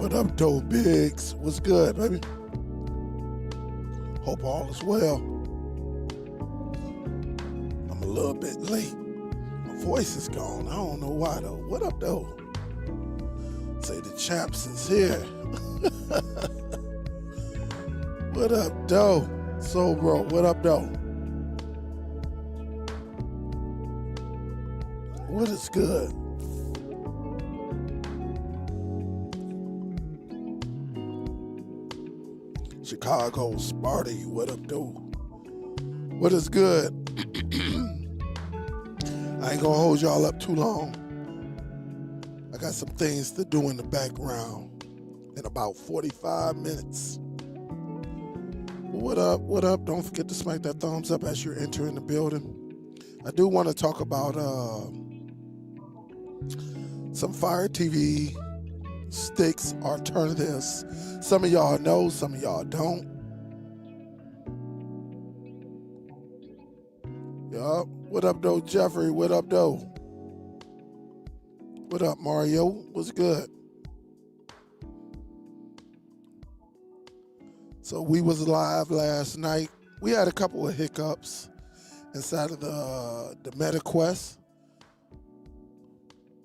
What up, though, Biggs? What's good, baby? Hope all is well. I'm a little bit late. My voice is gone. I don't know why, though. What up, though? Say the champs is here. What up, though? So, bro, what up, though? What is good? Chicago, Sparty, what up, though? What is good? I ain't gonna hold y'all up too long. I got some things to do in the background in about 45 minutes. What up, what up? Don't forget to smack that thumbs up as you're entering the building. I do want to talk about some Fire TV sticks alternatives. Some of y'all know, some of y'all don't. Yup. What up, though, Jeffrey? What up, though? What up, Mario? What's good? So we was live last night. We had a couple of hiccups inside of the MetaQuest,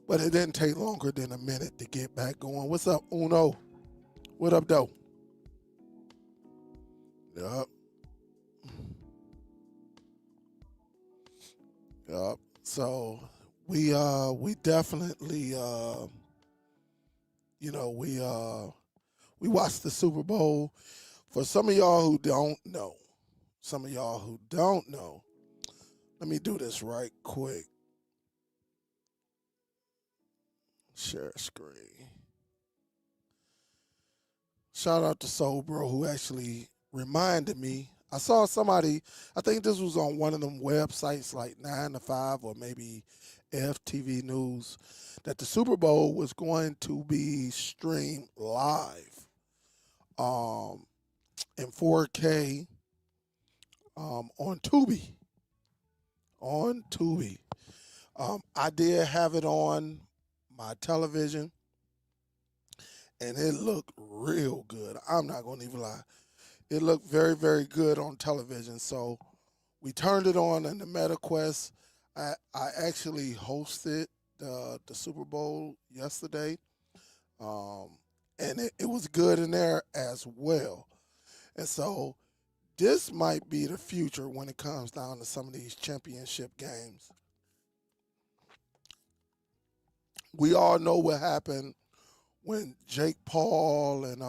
but it didn't take longer than a minute to get back going. What's up, Uno? What up, though? Yup. Yup. So we definitely we watched the Super Bowl. For some of y'all who don't know, let me do this right quick. Share screen. Shout out to Soul Bro who actually reminded me. I saw somebody, I think this was on one of them websites like 9 to 5 or maybe FTV News, that the Super Bowl was going to be streamed live in 4K on Tubi. On Tubi. I did have it on my television, and it looked real good. I'm not going to even lie. It looked very, very good on television. So we turned it on in the MetaQuest. I actually hosted the Super Bowl yesterday, and it was good in there as well. And so this might be the future when it comes down to some of these championship games. We all know what happened when Jake Paul and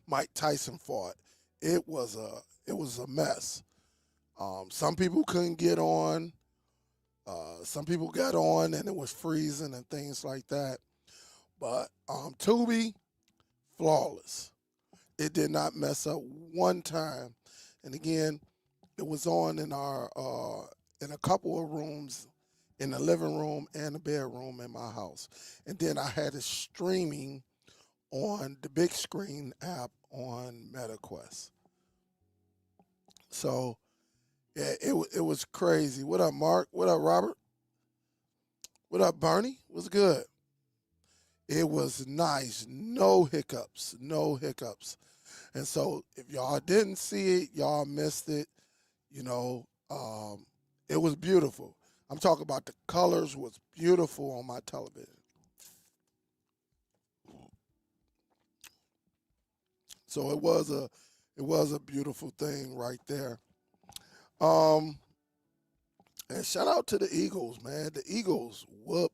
Mike Tyson fought. It was a mess. Some people couldn't get on. Some people got on and it was freezing and things like that. But Tubi, flawless. It did not mess up one time. And again, it was on in our in a couple of rooms, in the living room and the bedroom in my house. And then I had it streaming on the big screen app on MetaQuest. So yeah, it was crazy. What up, Mark? What up, Robert? What up, Bernie? What's good? It was nice. No hiccups. No hiccups. And so if y'all didn't see it, y'all missed it. You know, it was beautiful. I'm talking about the colors was beautiful on my television. So it was a beautiful thing right there. And shout out to the Eagles, man. The Eagles whoop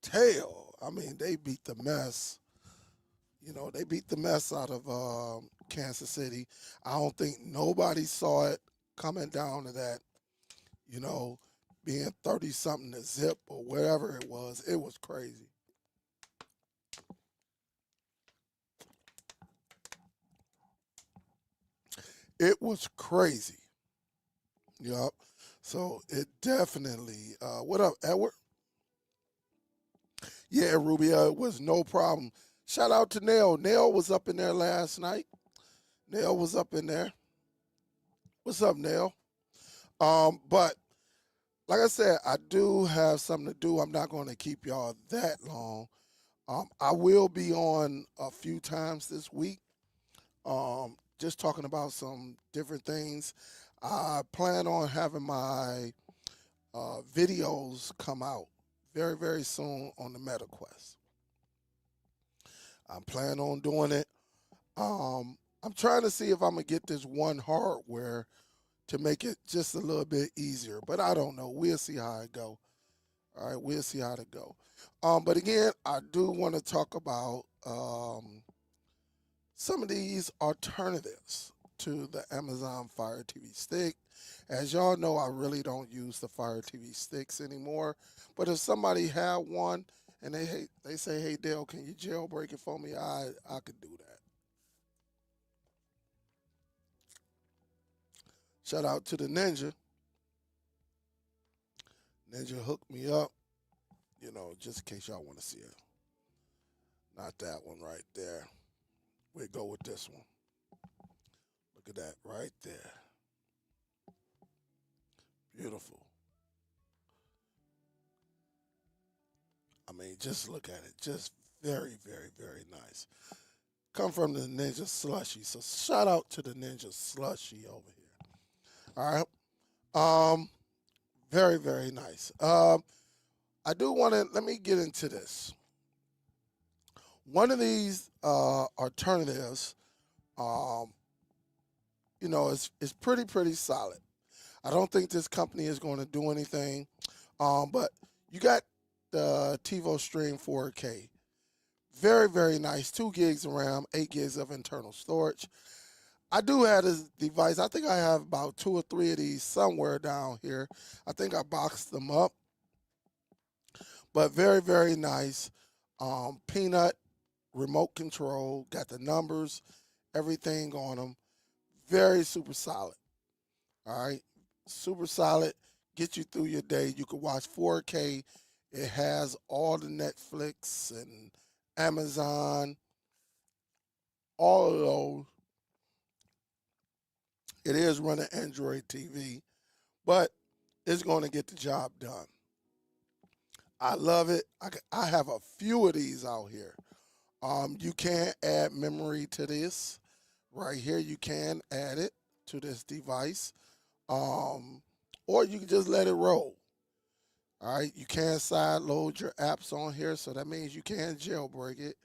tail. I mean, they beat the mess. You know, they beat the mess out of Kansas City. I don't think nobody saw it coming down to that, you know, being 30-something to zip or whatever it was. It was crazy. It was crazy. Yup. So it definitely, what up, Edward? Yeah, Rubio, it was no problem. Shout out to Nail. Nail was up in there last night. Nail was up in there. What's up, Nail? But like I said, I do have something to do. I'm not going to keep y'all that long. I will be on a few times this week, just talking about some different things. I plan on having my videos come out very, very soon on the MetaQuest. I'm planning on doing it. I'm trying to see if I'm going to get this one hardware to make it just a little bit easier, but I don't know. We'll see how it go. All right, we'll see how it go. But again, I do want to talk about some of these alternatives to the Amazon Fire TV stick. As y'all know, I really don't use the Fire TV sticks anymore. But if somebody had one and they say, "Hey Dale, can you jailbreak it for me?" I could do that. Shout out to the Ninja. Ninja hooked me up, just in case y'all want to see it. Not that one right there. We'll go with this one. Look at that right there. Beautiful. I mean, just look at it. Just very, very, very nice. Come from the Ninja Slushy. So shout out to the Ninja Slushy over here. All right. Very, very nice. I do want to, let me get into this. One of these alternatives, is pretty solid. I don't think this company is going to do anything, but you got the TiVo Stream 4K. Very, very nice. 2 gigs of RAM, 8 gigs of internal storage. I do have this device. I think I have about 2 or 3 of these somewhere down here. I think I boxed them up. But very, very nice. Peanut remote control. Got the numbers, everything on them. Very super solid. All right. Super solid. Get you through your day. You can watch 4K. It has all the Netflix and Amazon, all of those. It is running Android TV, but it's going to get the job done. I love it. I have a few of these out here. You can add memory to this. Right here, you can add it to this device. Or you can just let it roll. All right, you can side load your apps on here, so that means you can jailbreak it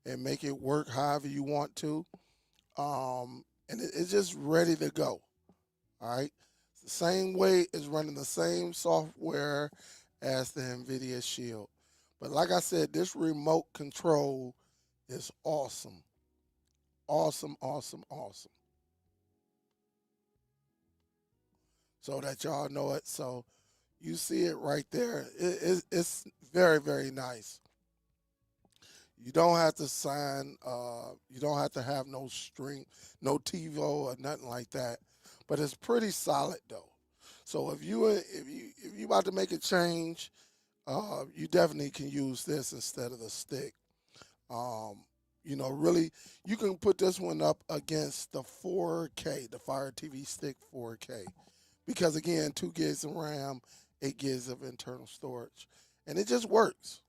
and make it work however you want to. And it's just ready to go. All right, it's the same way it's running the same software as the NVIDIA Shield. But like I said, this remote control is awesome. Awesome, awesome, awesome. So that y'all know it. So you see it right there. It's very, very nice. You don't have to sign. You don't have to have no string, no TiVo or nothing like that. But it's pretty solid though. So if you about to make a change, you definitely can use this instead of the stick. Really, you can put this one up against the 4K, the Fire TV Stick 4K, because again, 2 gigs of RAM, 8 gigs of internal storage, and it just works.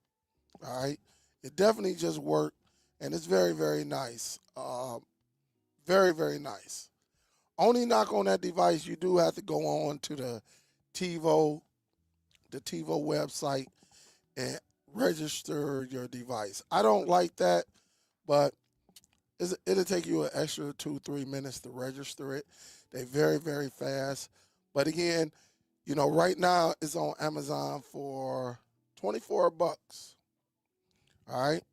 All right, it definitely just worked, and it's very, very nice. Very, very nice. Only knock on that device, you do have to go on to the TiVo website and register your device. I don't like that, but it'll take you an extra 2-3 minutes to register it. They're very, very fast. But again, right now it's on Amazon for $24. All right,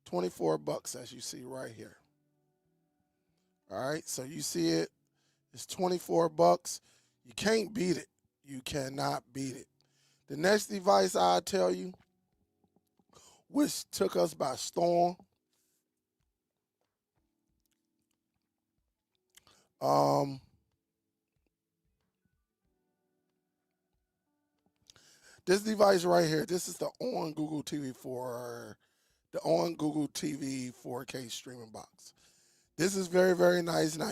$24 as you see right here. All right, so you see it. It's $24. You can't beat it. You cannot beat it. The next device I'll tell you, which took us by storm, this device right here, this is the Onn Google TV the Onn Google TV 4K streaming box. This is very, very nice. Now,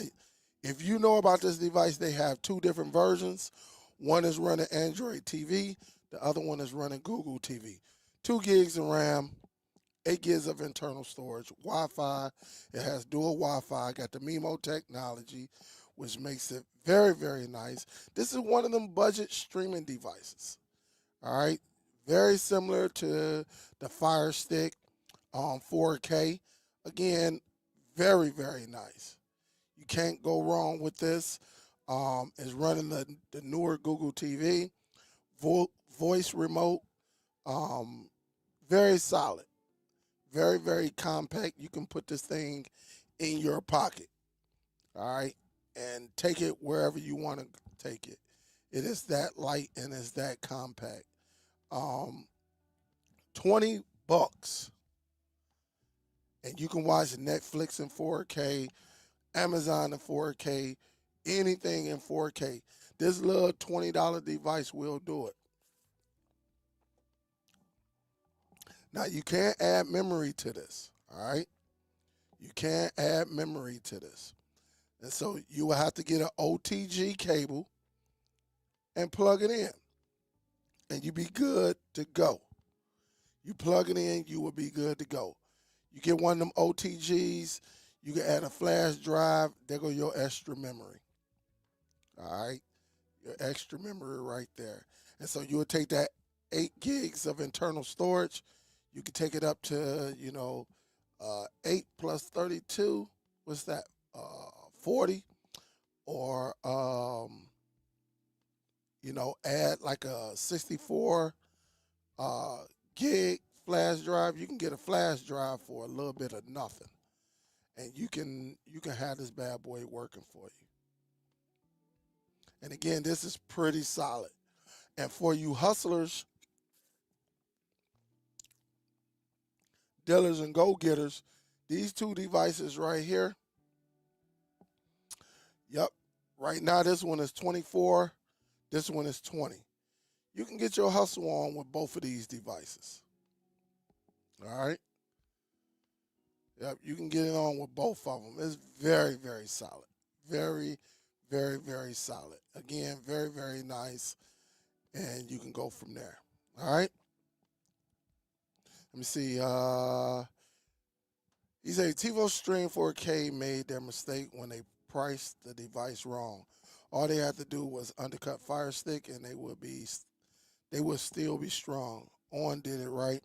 if you know about this device, they have 2 different versions. One is running Android TV. The other one is running Google TV. 2 gigs of RAM, 8 gigs of internal storage, Wi-Fi. It has dual Wi-Fi. Got the MIMO technology, which makes it very, very nice. This is one of them budget streaming devices. All right, very similar to the Fire Stick 4K. Again, very, very nice. You can't go wrong with this. It's running the newer Google TV, voice remote. Very solid, very, very compact. You can put this thing in your pocket, all right, and take it wherever you want to take it. It is that light and it's that compact. 20 bucks, and you can watch Netflix in 4K, Amazon in 4K, anything in 4K. This little $20 device will do it. Now, you can't add memory to this, all right? You can't add memory to this. And so you will have to get an OTG cable and plug it in, and you be good to go. You plug it in, you will be good to go. You get one of them OTGs, you can add a flash drive, there go your extra memory. All right? Your extra memory right there. And so you would take that 8 gigs of internal storage, you can take it up to, 8 plus 32, what's that, 40, or, add like a 64 gig flash drive. You can get a flash drive for a little bit of nothing, and you can have this bad boy working for you. And again, this is pretty solid. And for you hustlers, dealers, and go-getters, these two devices right here, yep, right now this one is 24, this one is 20. You can get your hustle on with both of these devices. All right? Yep, you can get it on with both of them. It's very, very solid. Very, very, very solid. Again, very, very nice. And you can go from there. All right? Let me see. He said TiVo Stream 4K made their mistake when they priced the device wrong. All they had to do was undercut Fire Stick, and they would still be strong. Onn did it right,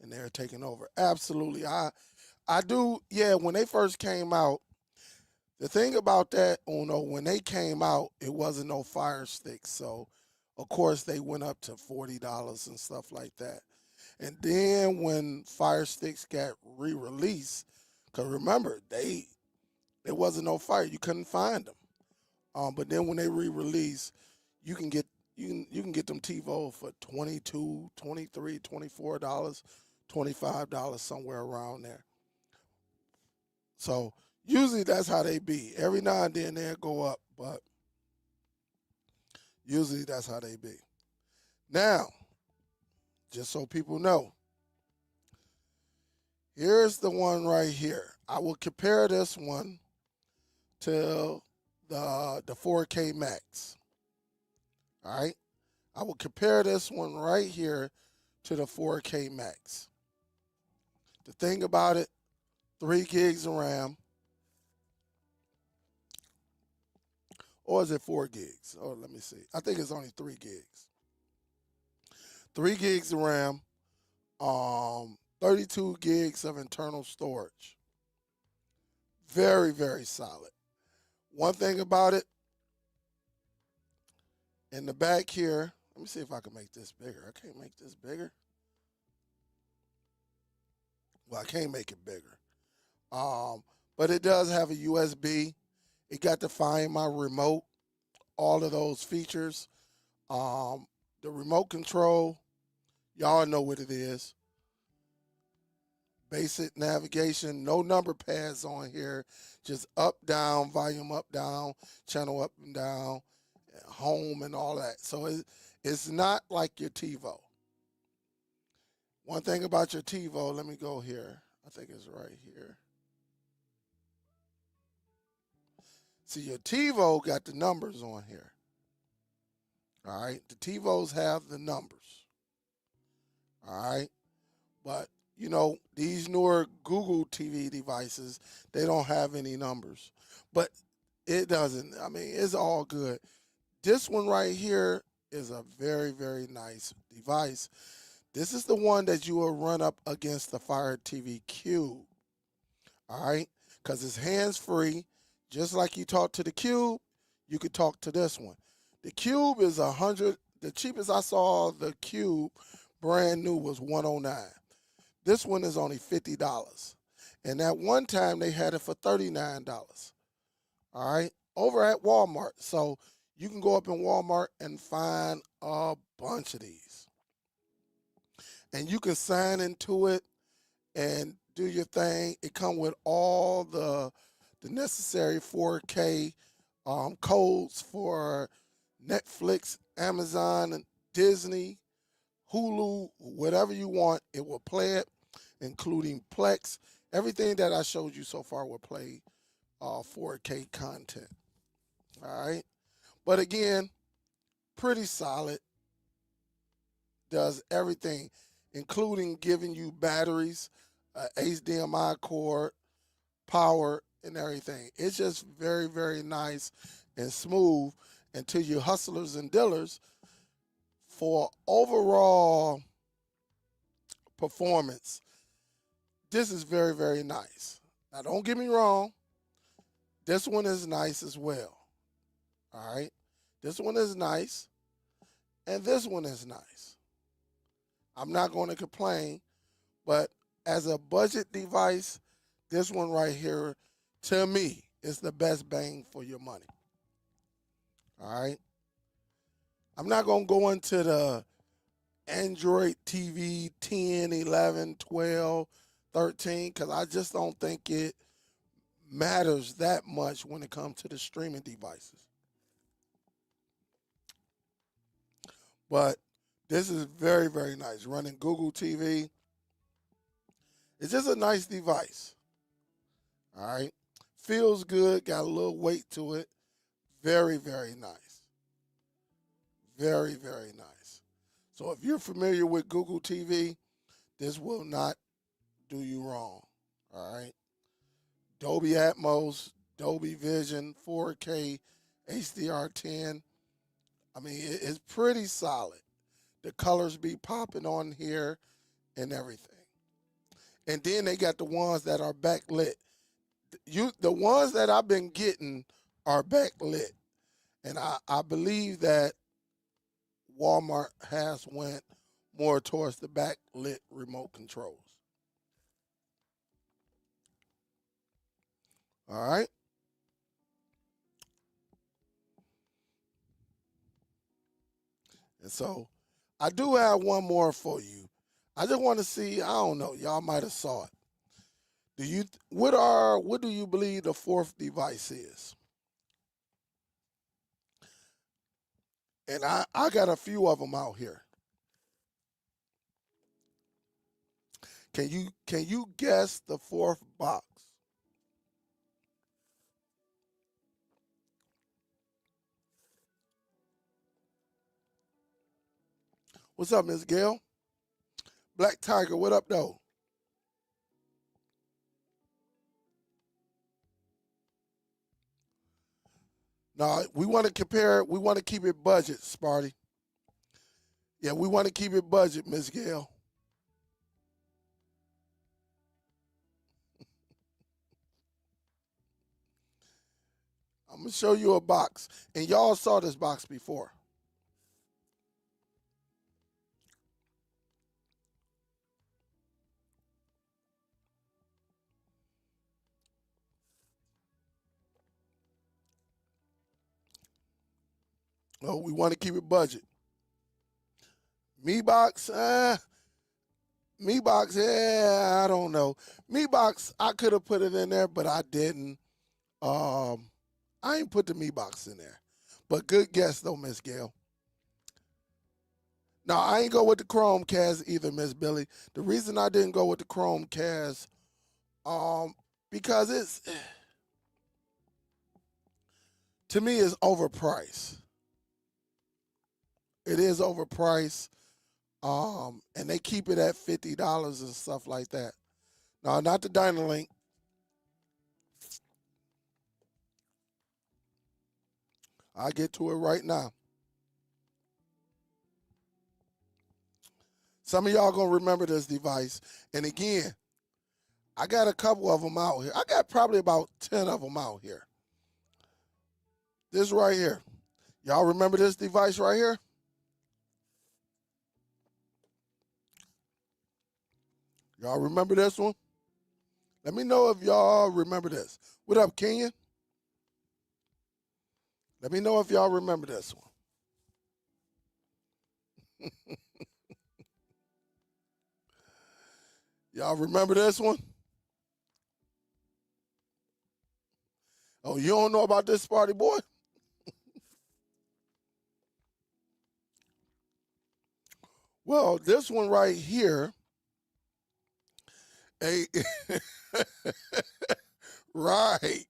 and they're taking over. Absolutely. I do, yeah, when they first came out, the thing about that, when they came out, it wasn't no Fire Stick. So, of course, they went up to $40 and stuff like that. And then when Fire Sticks got re-released, because remember, there wasn't no Fire. You couldn't find them. But then when they re-release, you can get them TiVo for $22, $23, $24, $25, somewhere around there. So usually that's how they be. Every now and then they'll go up, but usually that's how they be. Now, just so people know, here's the one right here. I will compare this one to the 4K Max. All right? I will compare this one right here to the 4K Max. The thing about it, 3 gigs of RAM. Or is it 4 gigs? Oh, let me see. I think it's only 3 gigs. 3 gigs of RAM, 32 gigs of internal storage. Very, very solid. One thing about it, in the back here, let me see if I can make this bigger. I can't make this bigger. Well, I can't make it bigger. But it does have a USB. It got to find my remote, all of those features. The remote control, y'all know what it is. Basic navigation, no number pads on here, just up, down, volume up, down, channel up and down, home and all that. So it's not like your TiVo. One thing about your TiVo, let me go here. I think it's right here. See, your TiVo got the numbers on here. All right, the TiVos have the numbers. All right, but you know, these newer Google TV devices, they don't have any numbers. But it doesn't. I mean, it's all good. This one right here is a very, very nice device. This is the one that you will run up against the Fire TV Cube. All right? Because it's hands free. Just like you talk to the Cube, you could talk to this one. The Cube is 100. The cheapest I saw the Cube brand new was 109. This one is only $50. And at one time they had it for $39. All right? Over at Walmart. So you can go up in Walmart and find a bunch of these. And you can sign into it and do your thing. It comes with all the necessary 4K codes for Netflix, Amazon, and Disney, Hulu, whatever you want. It will play it, including Plex. Everything that I showed you so far will play 4K content. All right. But again, pretty solid. Does everything, including giving you batteries, HDMI cord, power, and everything. It's just very, very nice and smooth. And to you hustlers and dealers, for overall performance, this is very, very nice. Now, don't get me wrong. This one is nice as well. All right? This one is nice, and this one is nice. I'm not going to complain, but as a budget device, this one right here, to me, is the best bang for your money. All right? I'm not going to go into the Android TV 10, 11, 12, 13, because I just don't think it matters that much when it comes to the streaming devices. But this is very, very nice. Running Google TV. It's just a nice device. All right. Feels good. Got a little weight to it. Very, very nice. Very, very nice. So if you're familiar with Google TV, this will not do you wrong. All right. Dolby Atmos, Dolby Vision, 4K, HDR10. I mean, it's pretty solid. The colors be popping on here and everything. And then they got the ones that are backlit. The ones that I've been getting are backlit. And I believe that Walmart has went more towards the backlit remote controls. All right. And so I do have one more for you. I just want to see, I don't know, y'all might have saw it. What do you believe the fourth device is? And I got a few of them out here. Can you guess the fourth box? What's up, Miss Gail? Black Tiger, what up though? No, we want to compare, we want to keep it budget, Sparty. Yeah, we want to keep it budget, Miss Gail. I'm going to show you a box. And y'all saw this box before. Oh, we want to keep it budget. Me box, yeah, I don't know. Me box, I could have put it in there, but I didn't. I ain't put the me box in there. But good guess though, Miss Gail. Now I ain't go with the Chromecast either, Miss Billy. The reason I didn't go with the Chromecast, because it's to me it's overpriced. It is overpriced. And they keep it at $50 and stuff like that. No, not the Dynalink. I'll get to it right now. Some of y'all gonna remember this device. And again, I got a couple of them out here. I got probably about 10 of them out here. This right here. Y'all remember this device right here? Y'all remember this one? Let me know if y'all remember this. What up, Kenyon? Let me know if y'all remember this one. Y'all remember this one? Oh, you don't know about this party boy? Well, this one right here, a right,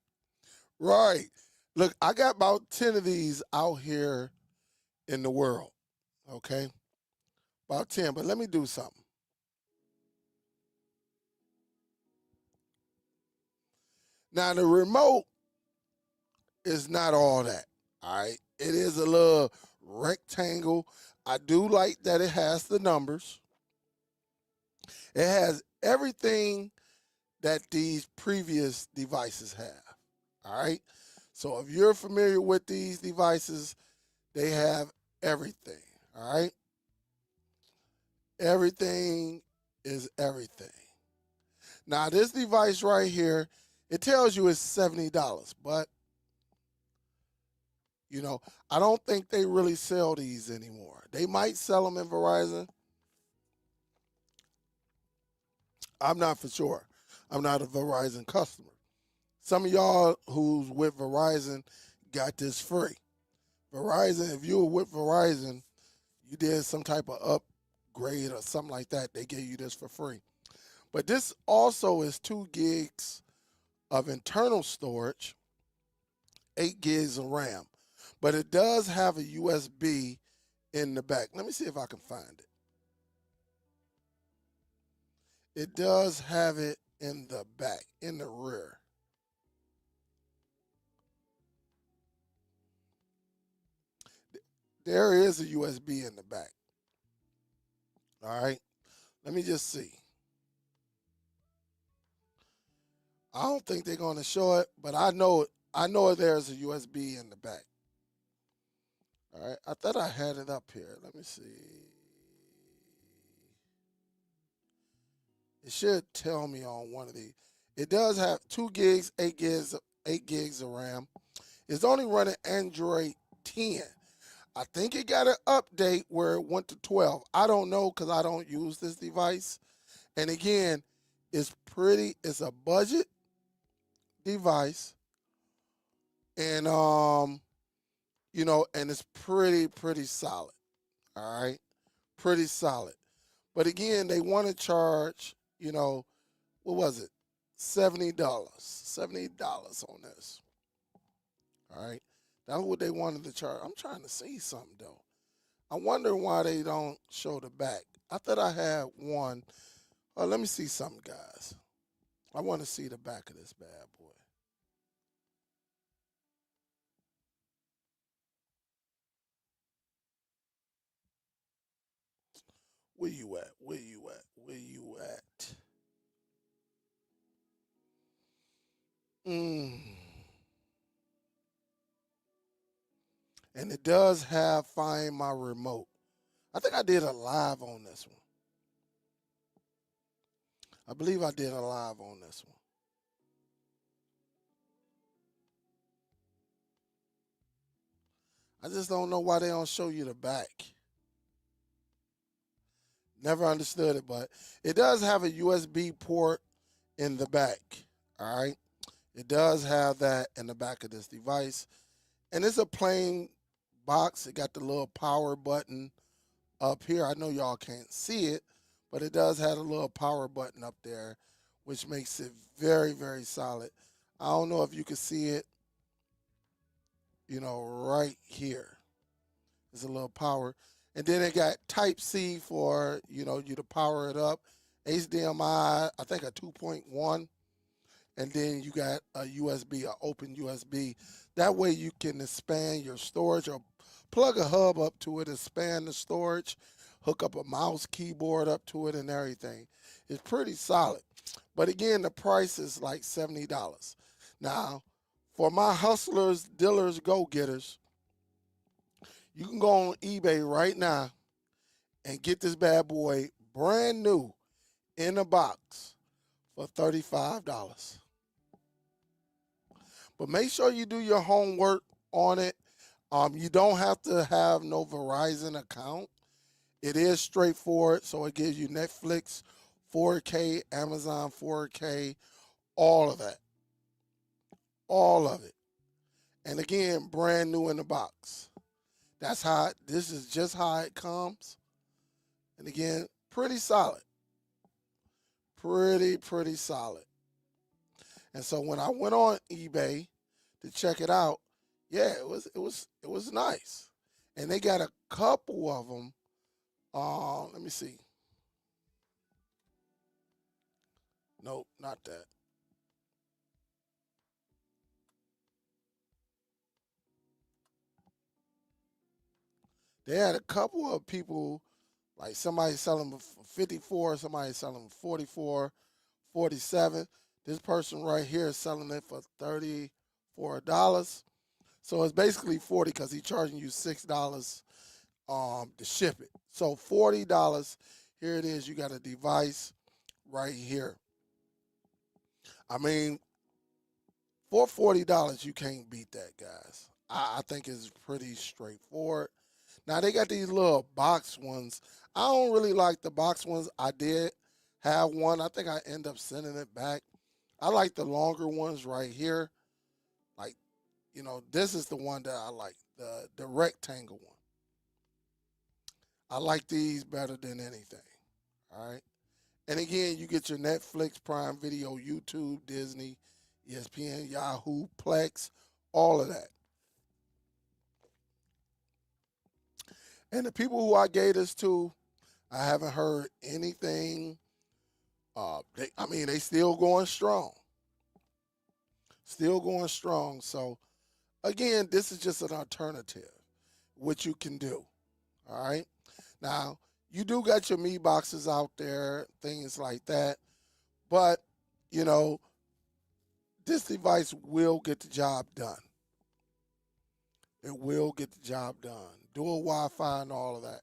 right. Look, I got about 10 of these out here in the world, okay? About 10, but let me do something. Now, the remote is not all that, all right? It is a little rectangle. I do like that it has the numbers. It has everything that these previous devices have, all right? So if you're familiar with these devices, they have everything, all right? Everything is everything. Now, this device right here, it tells you it's $70, but, you know, I don't think they really sell these anymore. They might sell them in Verizon. I'm not for sure. I'm not a Verizon customer. Some of y'all who's with Verizon got this free. Verizon, if you were with Verizon, you did some type of upgrade or something like that, they gave you this for free. But this also is 2 gigs of internal storage, 8 gigs of RAM. But it does have a USB in the back. Let me see if I can find it. It does have it in the back, in the rear. There is a USB in the back. All right. Let me just see. I don't think they're going to show it, but I know there's a USB in the back. All right. I thought I had it up here. Let me see. It should tell me on one of these. It does have 2 gigs, 8 gigs of RAM. It's only running Android 10. I think it got an update where it went to 12. I don't know because I don't use this device. And again, it's a budget device. And and it's pretty solid. All right. Pretty solid. But again, they want to charge, what was it? $70. $70 on this. All right. That's what they wanted to charge. I'm trying to see something though. I wonder why they don't show the back. I thought I had one. Oh, let me see something, guys. I want to see the back of this bad boy. Where you at? Where you at? Where you at? And it does have Find My Remote. I think I did a live on this one. I believe I did a live on this one. I just don't know why they don't show you the back. Never understood it, but it does have a USB port in the back. All right. It does have that in the back of this device. And it's a plain box. It got the little power button up here. I know y'all can't see it, but it does have a little power button up there, which makes it very, very solid. I don't know if you can see it, right here. There's a little power. And then it got Type C for, you to power it up. HDMI, I think a 2.1. And then you got a USB, an open USB. That way you can expand your storage or plug a hub up to it, expand the storage, hook up a mouse, keyboard up to it and everything. It's pretty solid. But again, the price is like $70. Now, for my hustlers, dealers, go-getters, you can go on eBay right now and get this bad boy brand new in a box for $35. But make sure you do your homework on it. You don't have to have no Verizon account. It is straightforward, so it gives you Netflix, 4K, Amazon 4K, all of that. All of it. And again, brand new in the box. This is just how it comes. And again, pretty solid. Pretty solid. And so when I went on eBay to check it out, yeah, it was nice. And they got a couple of them. Let me see. Nope, not that. They had a couple of people, like somebody selling them for 54, somebody selling them for 44, 47. This person right here is selling it for $34. So it's basically 40 because he's charging you $6 to ship it. So $40. Here it is. You got a device right here. I mean, for $40, you can't beat that, guys. I think it's pretty straightforward. Now they got these little box ones. I don't really like the box ones. I did have one. I think I end up sending it back. I like the longer ones right here. Like, this is the one that I like, the rectangle one. I like these better than anything. All right. And again, you get your Netflix, Prime Video, YouTube, Disney, ESPN, Yahoo, Plex, all of that. And the people who I gave this to, I haven't heard anything. They still going strong. Still going strong. So, again, this is just an alternative, what you can do. All right. Now, you do got your Me boxes out there, things like that. But, this device will get the job done. It will get the job done. Dual Wi-Fi and all of that.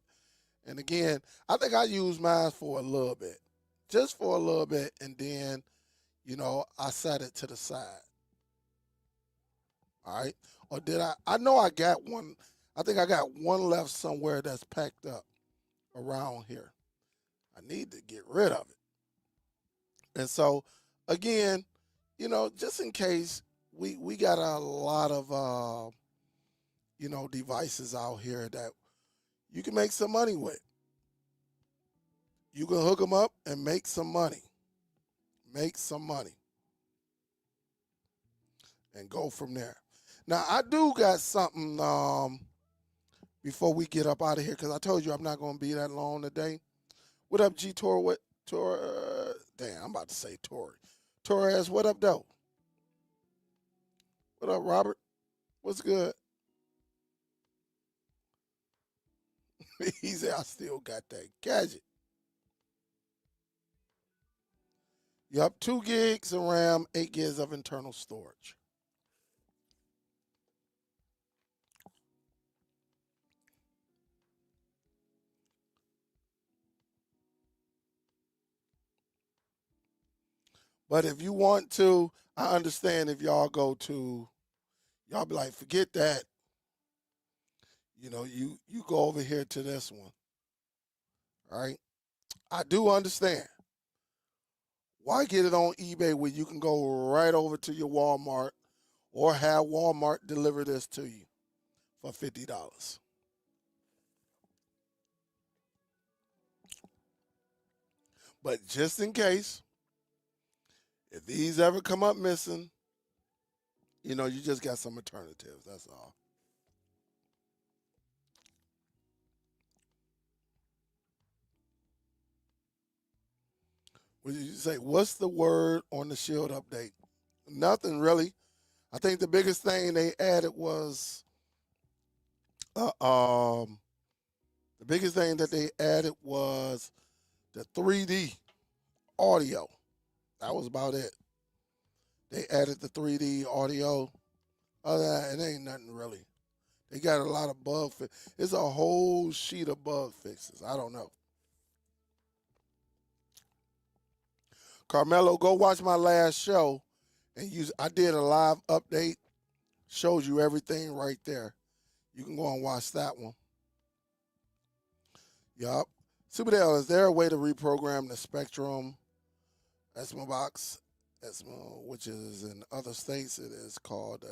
And again, I think I used mine for a little bit. Just for a little bit. And then, I set it to the side. All right. Or did I? I know I got one. I think I got one left somewhere that's packed up around here. I need to get rid of it. And so, again, just in case, we got a lot of, devices out here that you can make some money with. You can hook them up and make some money. Make some money. And go from there. Now, I do got something before we get up out of here, because I told you I'm not going to be that long today. What up, G Tor? What Tor? Damn, I'm about to say Tori. Torres, what up, though? What up, Robert? What's good? He said, I still got that gadget. Yup, 2 gigs of RAM, 8 gigs of internal storage. But if you want to, I understand if y'all y'all be like, forget that. You go over here to this one. All right. I do understand. Why get it on eBay where you can go right over to your Walmart or have Walmart deliver this to you for $50? But just in case, if these ever come up missing, you just got some alternatives. That's all. What did you say? What's the word on the Shield update? Nothing really. I think the biggest thing they added was uh, um the biggest thing that they added was the 3D audio. That was about it. They added the 3D audio. Other than that, it ain't nothing really. They got a lot of bug fixes. It's a whole sheet of bug fixes. I don't know. Carmelo, go watch my last show. And I did a live update. Shows you everything right there. You can go and watch that one. Yup. Superdell, is there a way to reprogram the Spectrum ESMA box? ESMA, which is in other states, it is called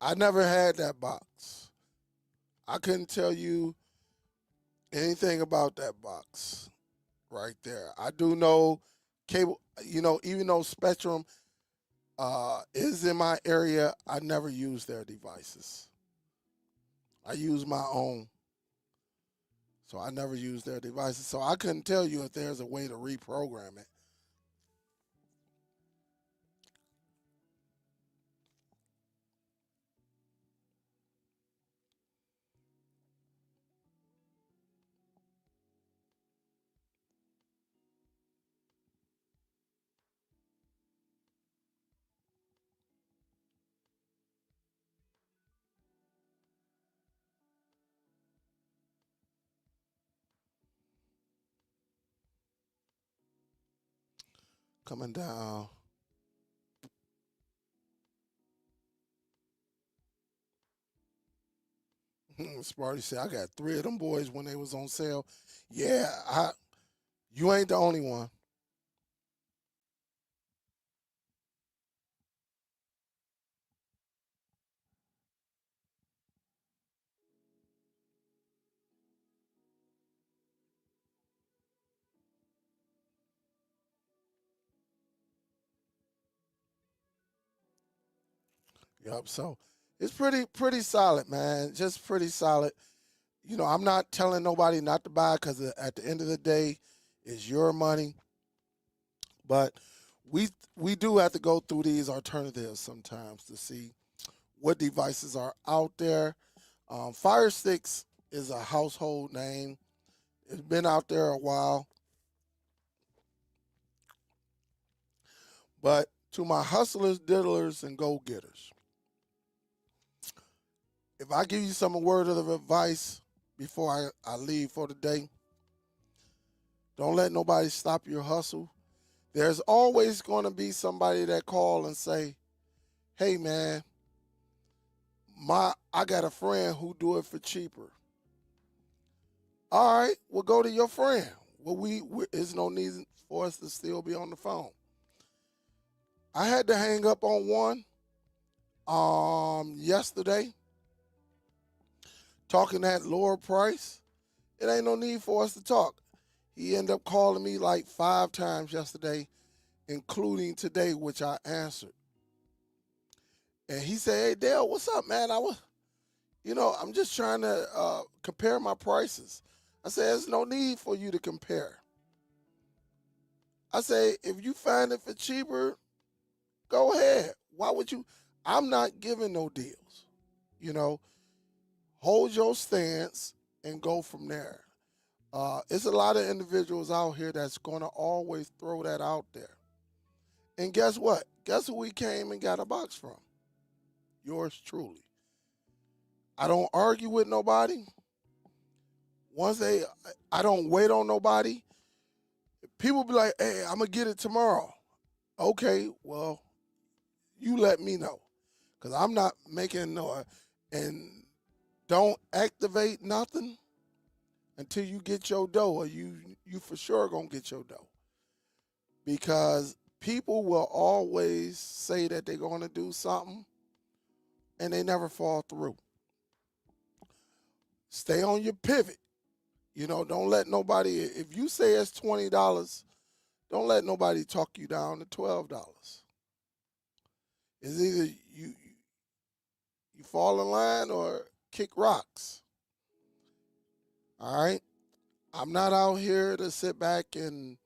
I never had that box. I couldn't tell you anything about that box right there. I do know cable, even though Spectrum is in my area, I never use their devices. I use my own. So I never use their devices. So I couldn't tell you if there's a way to reprogram it. Coming down. Sparty said, I got 3 of them boys when they was on sale. Yeah, you ain't the only one. Yup. So it's pretty solid, man. Just pretty solid. I'm not telling nobody not to buy because at the end of the day, it's your money. But we do have to go through these alternatives sometimes to see what devices are out there. Fire Sticks is a household name. It's been out there a while. But to my hustlers, diddlers, and go-getters, if I give you some word of advice before I leave for the day, don't let nobody stop your hustle. There's always going to be somebody that call and say, hey, man, I got a friend who do it for cheaper. All right, well, go to your friend. Well, there's no need for us to still be on the phone. I had to hang up on one yesterday, talking that lower price. It ain't no need for us to talk. He ended up calling me like 5 times yesterday, including today, which I answered. And he said, hey, Dale, what's up, man? I'm just trying to compare my prices. I said, there's no need for you to compare. I say, if you find it for cheaper, go ahead. Why would you? I'm not giving no deals. Hold your stance and go from there. It's a lot of individuals out here that's going to always throw that out there. And guess what? Guess who we came and got a box from? Yours truly. I don't argue with nobody. I don't wait on nobody. People be like, hey, I'm going to get it tomorrow. Okay, well, you let me know. Because I'm not making no, and don't activate nothing until you get your dough, or you for sure going to get your dough. Because people will always say that they're going to do something, and they never fall through. Stay on your pivot. Don't let nobody, if you say it's $20, don't let nobody talk you down to $12. It's either You fall in line or kick rocks. All right? I'm not out here to sit back and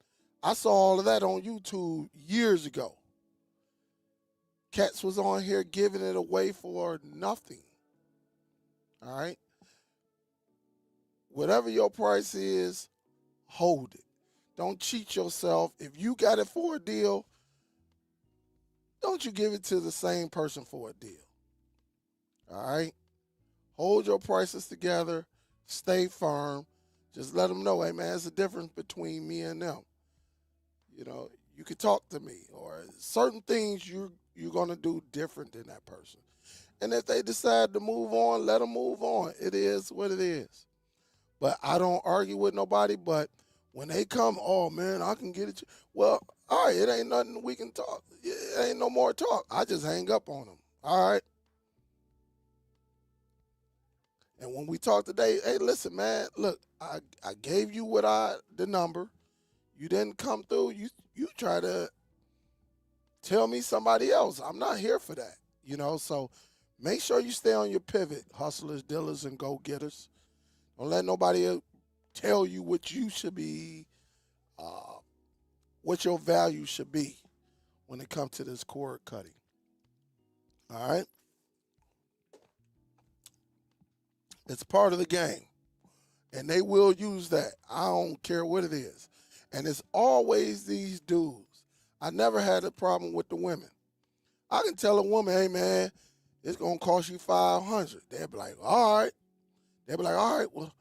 I saw all of that on YouTube years ago. Cats was on here giving it away for nothing. All right? Whatever your price is, hold it. Don't cheat yourself. If you got it for a deal, don't you give it to the same person for a deal. All right? Hold your prices together. Stay firm. Just let them know, hey, man, there's a difference between me and them. You know, you can talk to me, or certain things you're going to do different than that person. And if they decide to move on, let them move on. It is what it is. But I don't argue with nobody, but when they come, oh, man, I can get it. Well, all right, it ain't nothing we can talk. It ain't no more talk. I just hang up on them. All right? And when we talk today, hey, listen, man, look, I gave you the number. You didn't come through. You try to tell me somebody else. I'm not here for that, you know. So make sure you stay on your pivot, hustlers, dealers, and go-getters. Don't let nobody tell you what you should be, what your value should be when it comes to this cord cutting. All right? It's part of the game. And they will use that. I don't care what it is. And it's always these dudes. I never had a problem with the women. I can tell a woman, hey, man, it's going to cost you $500. They'll be like, all right. They'll be like, all right, well,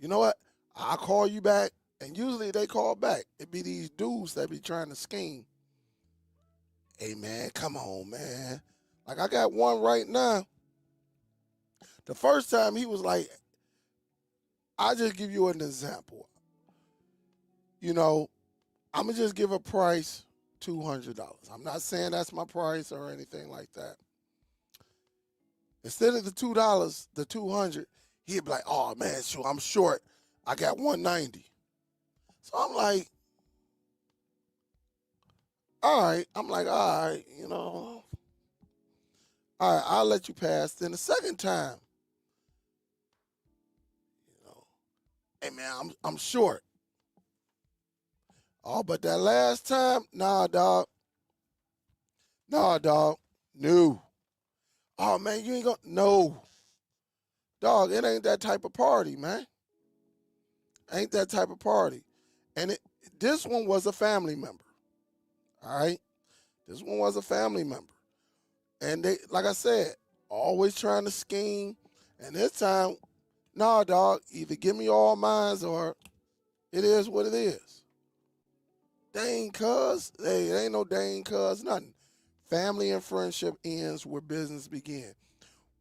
you know what? I'll call you back. And usually they call back. It be these dudes that be trying to scheme. Hey, man, come on, man. Like, I got one right now. The first time he was like, I'll just give you an example. You know, I'm going to just give a price, $200. I'm not saying that's my price or anything like that. Instead of the $2, the $200, he'd be like, oh, man, sure, I'm short. I got $190. So I'm like, all right. I'm like, all right, you know. All right, I'll let you pass. Then the second time, you know, hey, man, I'm short. Oh, but that last time, nah, dog. Nah, dog. No. Oh, man, you ain't gonna, no. Dog, it ain't that type of party, man. Ain't that type of party. And this one was a family member, all right? This one was a family member. And they, like I said, always trying to scheme. And this time, nah, dog, either give me all mines or it is what it is. Dang cuz, hey, it ain't no dang cuz, nothing. Family and friendship ends where business begins.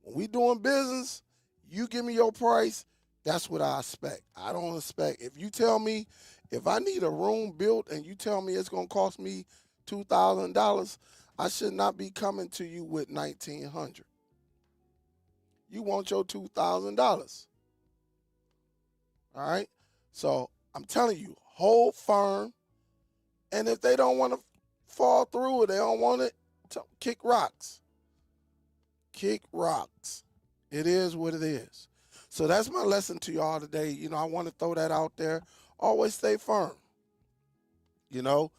When we doing business, you give me your price, that's what I expect. I don't expect, if you tell me, if I need a room built and you tell me it's going to cost me $2,000, I should not be coming to you with $1,900. You want your $2,000. All right? So I'm telling you, hold firm. And if they don't want to fall through or they don't want it, kick rocks. Kick rocks. It is what it is. So that's my lesson to y'all today. You know, I want to throw that out there. Always stay firm, you know,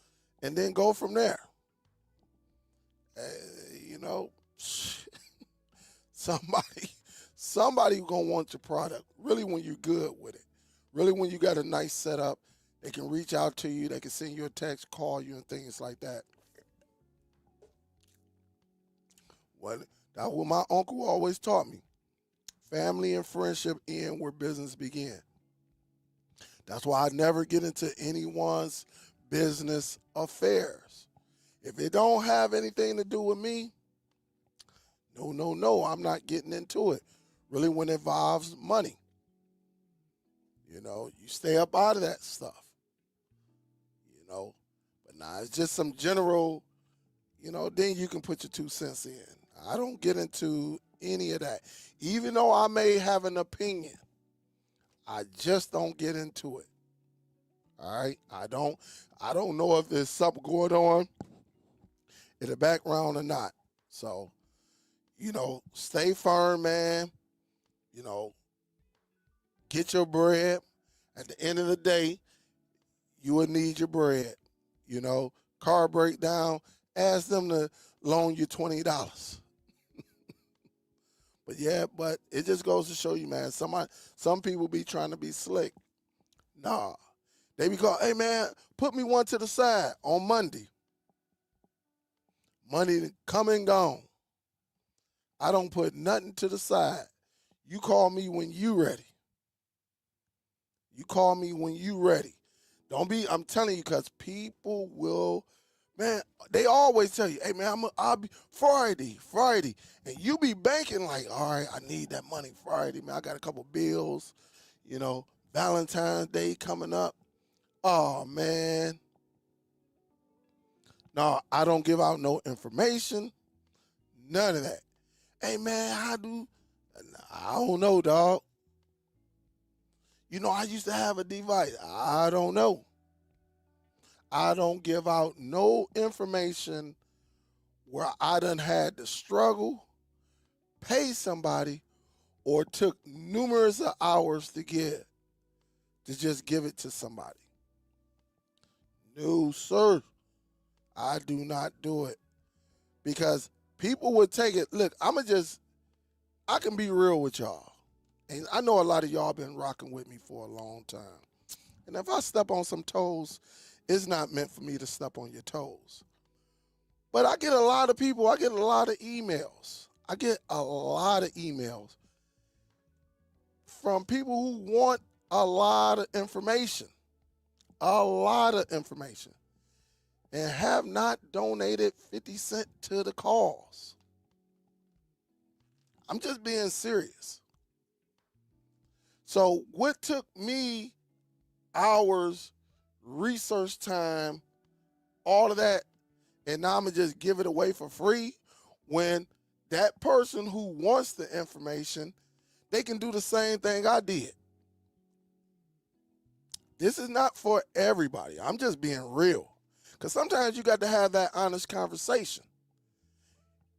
and then go from there. You know, somebody going to want your product, really when you're good with it. Really when you got a nice setup, they can reach out to you. They can send you a text, call you, and things like that. Well, that's what my uncle always taught me. Family and friendship end where business begin. That's why I never get into anyone's business affairs. If it don't have anything to do with me, no, I'm not getting into it. Really when it involves money. You know, you stay up out of that stuff. You know, but now it's just some general, you know, then you can put your 2 cents in. I don't get into any of that. Even though I may have an opinion, I just don't get into it. All right? I don't know if there's something going on in the background or not. So, Stay firm, man. You know, get your bread. At the end of the day, you will need your bread. Car breakdown, ask them to loan you $20. But it just goes to show you, man, some people be trying to be slick. Nah. They be called, hey man, put me one to the side on Monday. Money come and gone. I don't put nothing to the side. You call me when you ready. You call me when you ready. I'm telling you, because people will, man, they always tell you, hey man, I'll be Friday. And you be banking like, all right, I need that money Friday, man. I got a couple bills, Valentine's Day coming up. Oh man. No, I don't give out no information. None of that. Hey man, I don't know, dog. I used to have a device. I don't know. I don't give out no information where I done had to struggle, pay somebody, or took numerous hours to just give it to somebody. No, sir. I do not do it. Because people would take it. Look, I can be real with y'all. And I know a lot of y'all been rocking with me for a long time. And if I step on some toes, it's not meant for me to step on your toes. But I get a lot of emails. From people who want a lot of information. And have not donated 50 cents to the cause. I'm just being serious. So what took me hours, research time, all of that, and now I'm going to just give it away for free when that person who wants the information, they can do the same thing I did. This is not for everybody. I'm just being real. Because sometimes you got to have that honest conversation.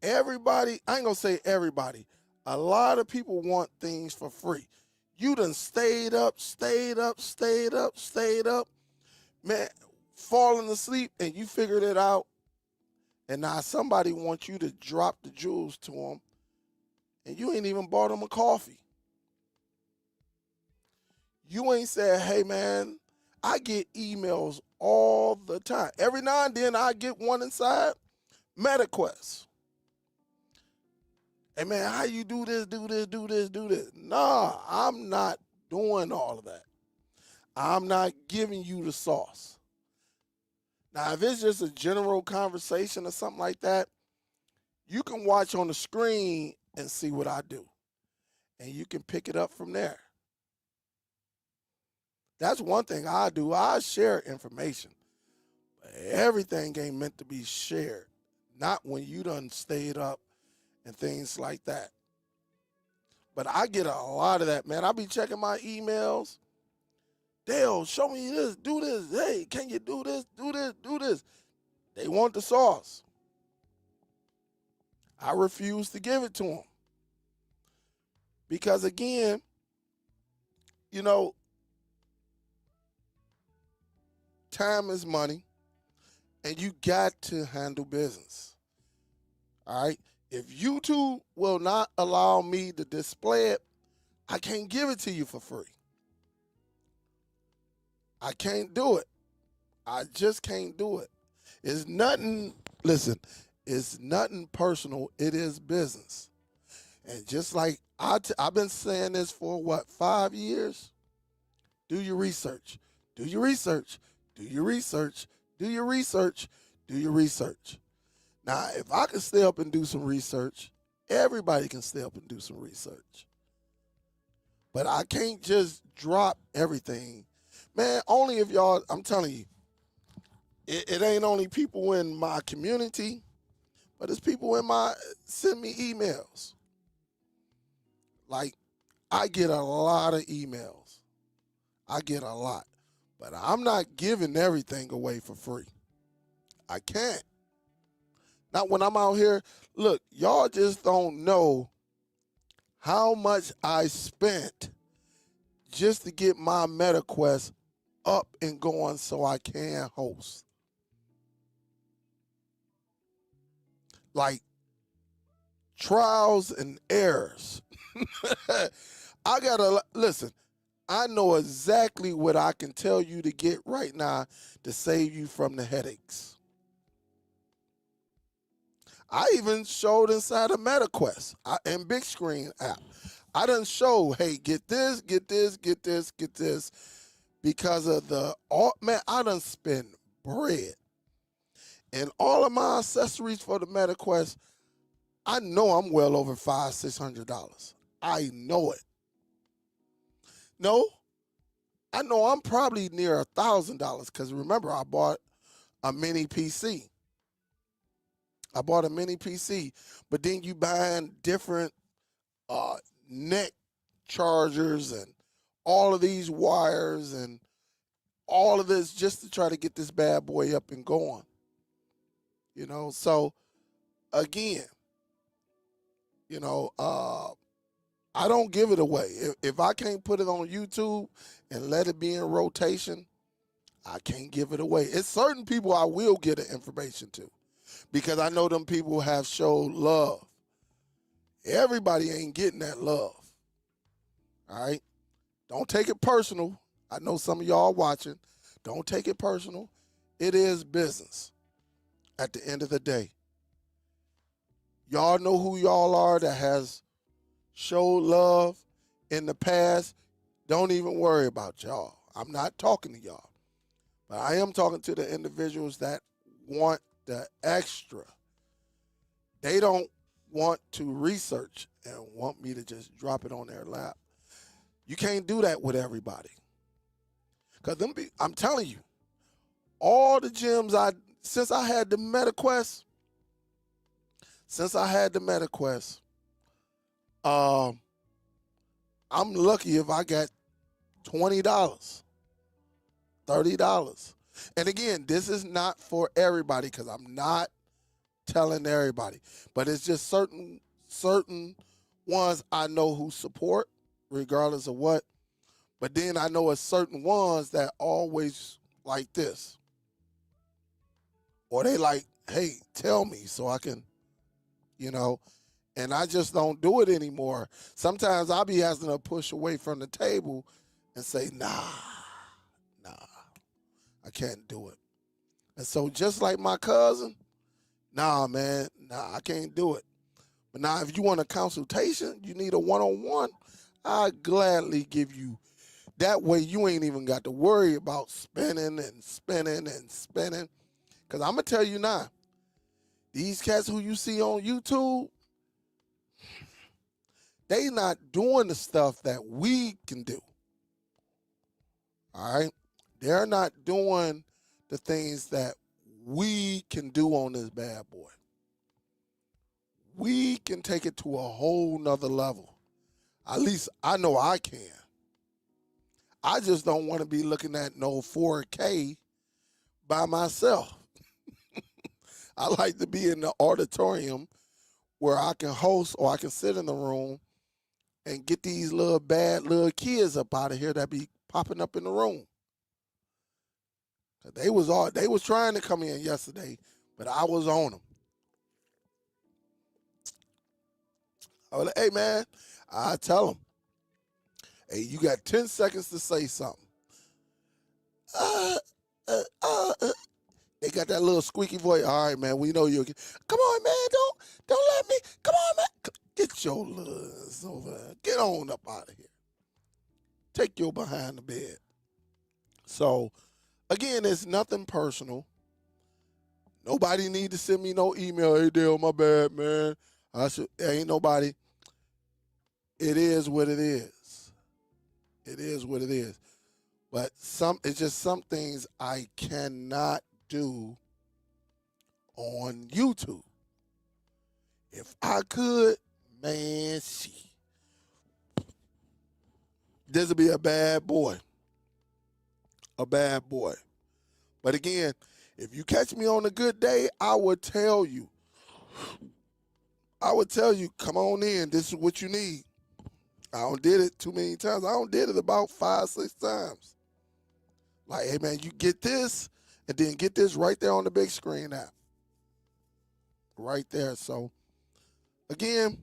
Everybody, I ain't going to say everybody, a lot of people want things for free. You done stayed up, man, falling asleep, and you figured it out, and now somebody wants you to drop the jewels to them, and you ain't even bought them a coffee. You ain't said, hey, man, I get emails all the time. Every now and then I get one inside MetaQuest. Hey, man, how you do this? Nah, I'm not doing all of that. I'm not giving you the sauce. Now, if it's just a general conversation or something like that, you can watch on the screen and see what I do. And you can pick it up from there. That's one thing I do. I share information. But everything ain't meant to be shared. Not when you done stayed up and things like that. But I get a lot of that, man. I be checking my emails. Dale, show me this, do this. Hey, can you do this, do this? They want the sauce. I refuse to give it to them. Because again, time is money, and you got to handle business. All right? If YouTube will not allow me to display it, I can't give it to you for free. I can't do it. I just can't do it. It's nothing personal. It is business. And just like I've been saying this for 5 years? Do your research. Do your research. Do your research. Do your research. Do your research. Now, if I can stay up and do some research, everybody can stay up and do some research. But I can't just drop everything. Man, only if y'all, I'm telling you, it ain't only people in my community, but it's people send me emails. Like, I get a lot of emails. I get a lot. But I'm not giving everything away for free. I can't. Not when I'm out here. Look, y'all just don't know how much I spent just to get my MetaQuest up and going so I can host. Like trials and errors. I gotta listen. I know exactly what I can tell you to get right now to save you from the headaches. I even showed inside of MetaQuest and Big Screen app. I done show, hey, get this, get this, get this, get this, because of man, I done spent bread. And all of my accessories for the MetaQuest, I know I'm well over $500-$600. I know it. No, I know I'm probably near $1,000 because remember, I bought a mini PC. But then you buying different neck chargers and all of these wires and all of this just to try to get this bad boy up and going. So again, I don't give it away. If I can't put it on YouTube and let it be in rotation, I can't give it away. It's certain people I will get the information to because I know them people have showed love. Everybody ain't getting that love. All right? Don't take it personal. I know some of y'all watching. Don't take it personal. It is business at the end of the day. Y'all know who y'all are that has showed love in the past. Don't even worry about y'all. I'm not talking to y'all. But I am talking to the individuals that want the extra. They don't want to research and want me to just drop it on their lap. You can't do that with everybody. Because I'm telling you, all the gyms since I had the MetaQuest, I'm lucky if I got $20, $30. And again, this is not for everybody because I'm not telling everybody. But it's just certain ones I know who support regardless of what. But then I know it's certain ones that always like this. Or they like, hey, tell me so I can, and I just don't do it anymore. Sometimes I'll be asking to push away from the table and say, nah, I can't do it. And so just like my cousin, nah, I can't do it. But now if you want a consultation, you need a one-on-one, I'll gladly give you. That way you ain't even got to worry about spinning. Because I'm going to tell you now, these cats who you see on YouTube, they not doing the stuff that we can do. All right? They're not doing the things that we can do on this bad boy. We can take it to a whole nother level. At least I know I can. I just don't want to be looking at no 4K by myself. I like to be in the auditorium where I can host or I can sit in the room and get these little bad little kids up out of here that be popping up in the room. They was trying to come in yesterday, but I was on them. I was like, hey man, I tell them, hey, you got 10 seconds to say something. They got that little squeaky voice. All right, man, we know you're. Come on, man, don't let me. Come on, man. Get your little over there. Get on up out of here. Take your behind the bed. So, again, it's nothing personal. Nobody need to send me no email. Hey, Dale, my bad, man. Ain't nobody. It is what it is. It is what it is. But it's just some things I cannot do on YouTube. If I could, man, this would be a bad boy. A bad boy. But again, if you catch me on a good day, I would tell you, I would tell you, come on in. This is what you need. I don't did it too many times. I don't did it about 5, 6 times. Like, hey man, you get this, and then get this right there on the big screen app. Right there. So again,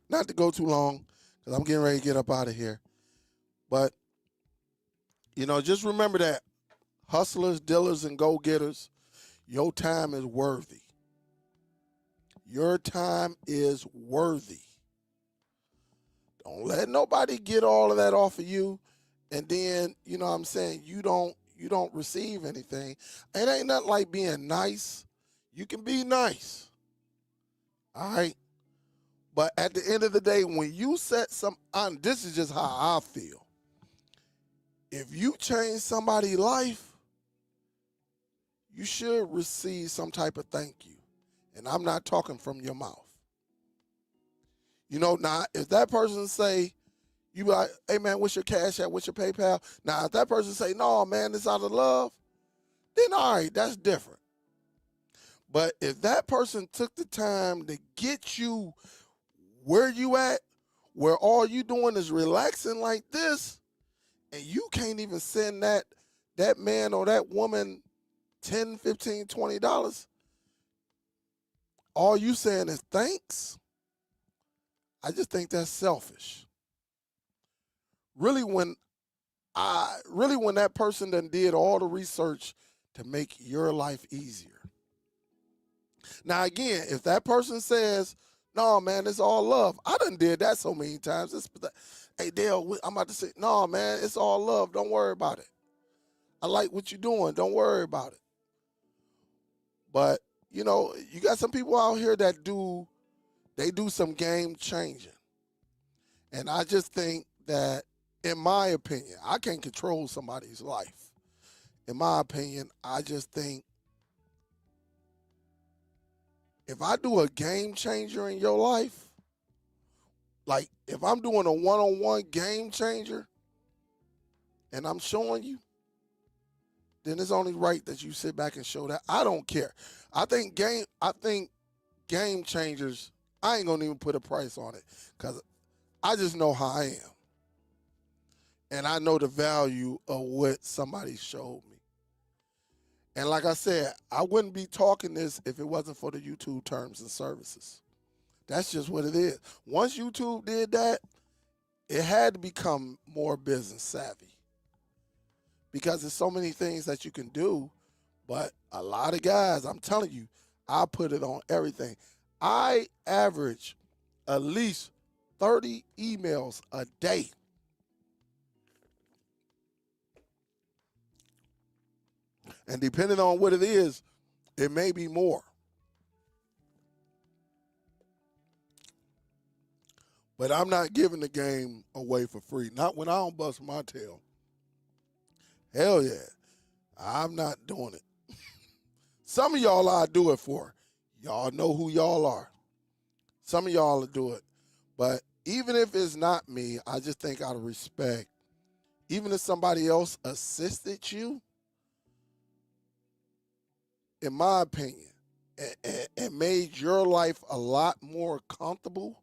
not to go too long, because I'm getting ready to get up out of here. But, just remember that hustlers, dealers, and go-getters, your time is worthy. Your time is worthy. Don't let nobody get all of that off of you, and then, you know what I'm saying, you don't receive anything. It ain't nothing like being nice. You can be nice. All right? But at the end of the day, when you set this is just how I feel. If you change somebody's life, you should receive some type of thank you. And I'm not talking from your mouth. Now, if that person say, you be like, hey man, what's your Cash App, what's your PayPal? Now, if that person say, no man, it's out of love, then all right, that's different. But if that person took the time to get you where you at, where all you doing is relaxing like this, and you can't even send that man or that woman $10, $15, $20, all you saying is thanks, I just think that's selfish. Really, when that person done did all the research to make your life easier. Now, again, if that person says, no, man, it's all love. I done did that so many times. Hey, Dale, I'm about to say, no, man, it's all love. Don't worry about it. I like what you're doing. Don't worry about it. But, you got some people out here that do some game changing. And I just think that, in my opinion, I can't control somebody's life. In my opinion, I just think if I do a game changer in your life, like if I'm doing a one-on-one game changer and I'm showing you, then it's only right that you sit back and show that. I don't care. I think game changers, I ain't gonna even put a price on it because I just know how I am. And I know the value of what somebody showed me. And like I said, I wouldn't be talking this if it wasn't for the YouTube terms and services. That's just what it is. Once YouTube did that, it had to become more business savvy. Because there's so many things that you can do, but a lot of guys, I'm telling you, I put it on everything. I average at least 30 emails a day. And depending on what it is, it may be more. But I'm not giving the game away for free. Not when I don't bust my tail. Hell yeah. I'm not doing it. Some of y'all I do it for. Y'all know who y'all are. Some of y'all will do it. But even if it's not me, I just think out of respect, even if somebody else assisted you, in my opinion, and made your life a lot more comfortable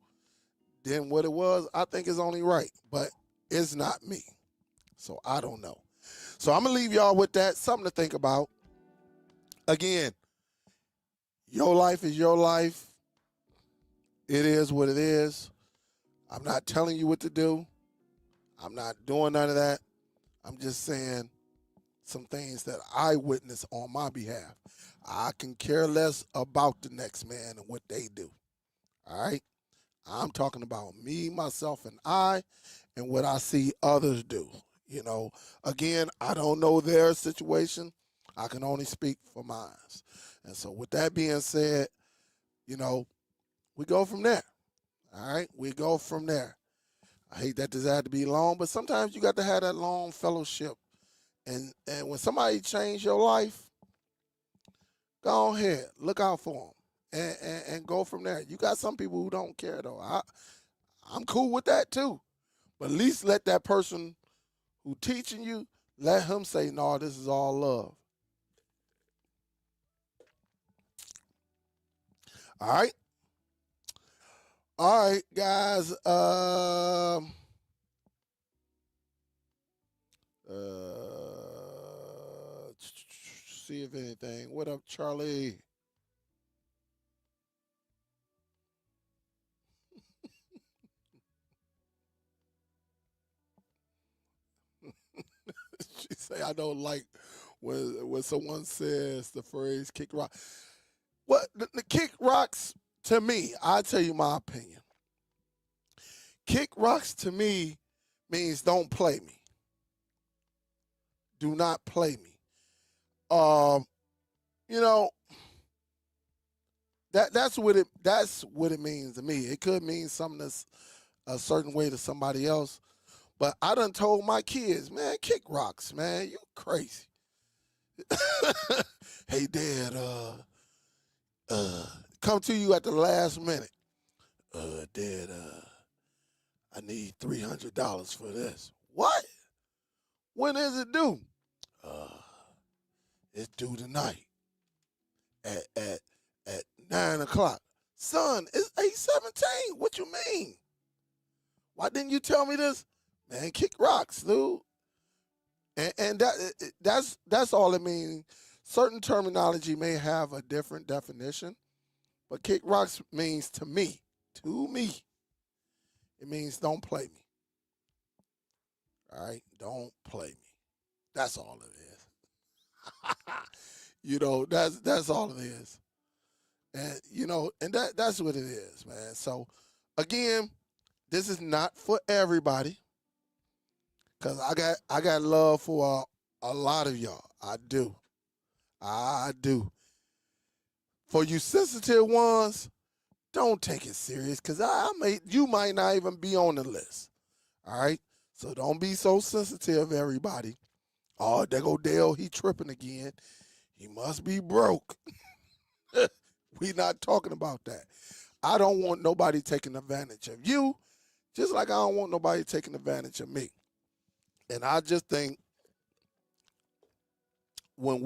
than what it was, I think it's only right. But it's not me. So I don't know. So I'm going to leave y'all with that. Something to think about. Again, your life is your life. It is what it is. I'm not telling you what to do. I'm not doing none of that. I'm just saying some things that I witnessed on my behalf. I can care less about the next man and what they do. All right? I'm talking about me, myself, and I, and what I see others do. Again, I don't know their situation. I can only speak for mine. And so with that being said, we go from there. All right? We go from there. I hate that this had to be long, but sometimes you got to have that long fellowship. And when somebody changed your life, go ahead, look out for them, and go from there. You got some people who don't care, though. I'm cool with that, too. But at least let that person who teaching you, let him say, no, this is all love. All right. All right, guys. See if anything. What up, Charlie? She say I don't like when someone says the phrase "kick rock." What the kick rocks to me? I tell you my opinion. Kick rocks to me means don't play me. Do not play me. You know that's what it means to me. It could mean something that's a certain way to somebody else, but I done told my kids, man, kick rocks, man. You crazy. Hey, Dad, come to you at the last minute. Dad, I need $300 for this. What? When is it due? Uh, it's due tonight at 9 o'clock. Son, it's 8:17. What you mean? Why didn't you tell me this? Man, kick rocks, dude. And that's all it means. Certain terminology may have a different definition, but kick rocks means to me, it means don't play me. All right? Don't play me. That's all it is. That's all it is. And that's what it is, man. So again, this is not for everybody. Cause I got love for a lot of y'all. I do. For you sensitive ones, don't take it serious, cause you might not even be on the list. All right. So don't be so sensitive, everybody. Oh, there go Dale. He tripping again. He must be broke. We not talking about that. I don't want nobody taking advantage of you, just like I don't want nobody taking advantage of me. And I just think when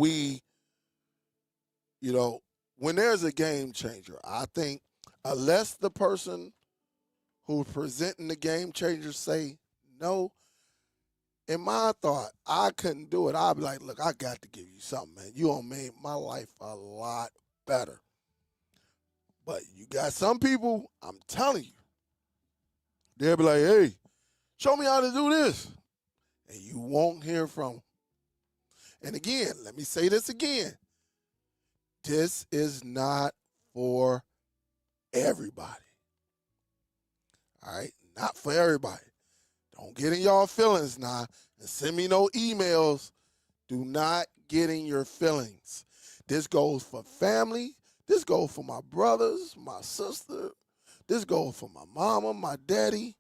when there's a game changer, I think unless the person who's presenting the game changer say no, in my thought, I couldn't do it. I'd be like, look, I got to give you something, man. You done made my life a lot better. But you got some people, I'm telling you, they'll be like, hey, show me how to do this. And you won't hear from them. And again, let me say this again. This is not for everybody. All right? Not for everybody. Don't get in y'all feelings now and send me no emails. Do not get in your feelings. This goes for family. This goes for my brothers, my sister. This goes for my mama, my daddy.